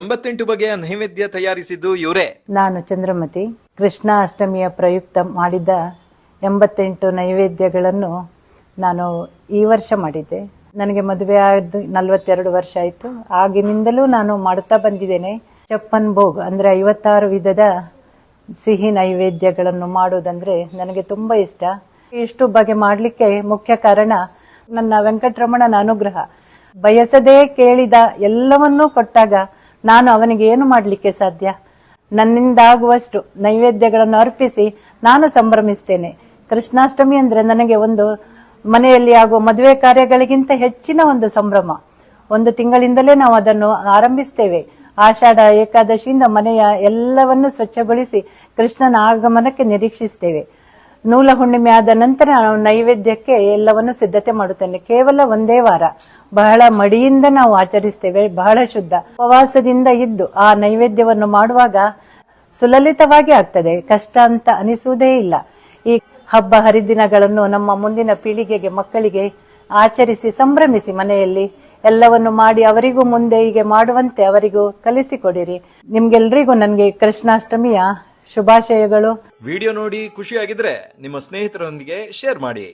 88 ಬಗೆಯ ನೈವೇದ್ಯ ತಯಾರಿಸಿದ್ದು ಇವರೇ. ನಾನು ಚಂದ್ರಮತಿ. ಕೃಷ್ಣ ಅಷ್ಟಮಿಯ ಪ್ರಯುಕ್ತ ಮಾಡಿದ 88 ನೈವೇದ್ಯಗಳನ್ನು ನಾನು ಈ ವರ್ಷ ಮಾಡಿದ್ದೆ. ನನಗೆ ಮದುವೆ ಆದ 42 ವರ್ಷ ಆಯಿತು. ಆಗಿನಿಂದಲೂ ನಾನು ಮಾಡುತ್ತಾ ಬಂದಿದ್ದೇನೆ. ಚಪ್ಪನ್ ಭೋಗ್ ಅಂದ್ರೆ 56 ವಿಧದ ಸಿಹಿ ನೈವೇದ್ಯಗಳನ್ನು ಮಾಡುವುದಂದ್ರೆ ನನಗೆ ತುಂಬಾ ಇಷ್ಟ. ಇಷ್ಟು ಬಗೆ ಮಾಡಲಿಕ್ಕೆ ಮುಖ್ಯ ಕಾರಣ ನನ್ನ ವೆಂಕಟರಮಣನ ಅನುಗ್ರಹ. ಬಯಸದೇ ಕೇಳಿದ ಎಲ್ಲವನ್ನೂ ಕೊಟ್ಟಾಗ ನಾನು ಅವನಿಗೆ ಏನು ಮಾಡಲಿಕ್ಕೆ ಸಾಧ್ಯ? ನನ್ನಿಂದಾಗುವಷ್ಟು ನೈವೇದ್ಯಗಳನ್ನು ಅರ್ಪಿಸಿ ನಾನು ಸಂಭ್ರಮಿಸ್ತೇನೆ. ಕೃಷ್ಣಾಷ್ಟಮಿ ಅಂದ್ರೆ ನನಗೆ ಒಂದು ಮನೆಯಲ್ಲಿ ಆಗುವ ಮದುವೆ ಕಾರ್ಯಗಳಿಗಿಂತ ಹೆಚ್ಚಿನ ಒಂದು ಸಂಭ್ರಮ. ಒಂದು ತಿಂಗಳಿಂದಲೇ ನಾವು ಅದನ್ನು ಆರಂಭಿಸ್ತೇವೆ. ಆಷಾಢ ಏಕಾದಶಿಯಿಂದ ಮನೆಯ ಎಲ್ಲವನ್ನು ಸ್ವಚ್ಛಗೊಳಿಸಿ ಕೃಷ್ಣನ ಆಗಮನಕ್ಕೆ ನಿರೀಕ್ಷಿಸ್ತೇವೆ. ನೂಲ ಹುಣ್ಣಿಮೆ ಆದ ನಂತರ ನಾವು ನೈವೇದ್ಯಕ್ಕೆ ಎಲ್ಲವನ್ನು ಸಿದ್ಧತೆ ಮಾಡುತ್ತೇನೆ. ಕೇವಲ ಒಂದೇ ವಾರ ಬಹಳ ಮಡಿಯಿಂದ ನಾವು ಆಚರಿಸ್ತೇವೆ. ಬಹಳ ಶುದ್ಧ ಉಪವಾಸದಿಂದ ಇದ್ದು ಆ ನೈವೇದ್ಯವನ್ನು ಮಾಡುವಾಗ ಸುಲಲಿತವಾಗಿ ಆಗ್ತದೆ. ಕಷ್ಟ ಅಂತ ಅನಿಸುವುದೇ ಇಲ್ಲ. ಈ ಹಬ್ಬ ಹರಿದಿನಗಳನ್ನು ನಮ್ಮ ಮುಂದಿನ ಪೀಳಿಗೆಗೆ, ಮಕ್ಕಳಿಗೆ ಆಚರಿಸಿ ಸಂಭ್ರಮಿಸಿ ಮನೆಯಲ್ಲಿ ಎಲ್ಲವನ್ನು ಮಾಡಿ ಅವರಿಗೂ ಮುಂದೆ ಹೀಗೆ ಮಾಡುವಂತೆ ಅವರಿಗೂ ಕಲಿಸಿಕೊಡಿರಿ. ನಿಮ್ಗೆಲ್ರಿಗೂ ನನಗೆ ಕೃಷ್ಣಾಷ್ಟಮಿಯ ಶುಭಾಶಯಗಳು. ವಿಡಿಯೋ ನೋಡಿ ಖುಷಿಯಾಗಿದ್ರೆ ನಿಮ್ಮ ಸ್ನೇಹಿತರೊಂದಿಗೆ ಶೇರ್ ಮಾಡಿ.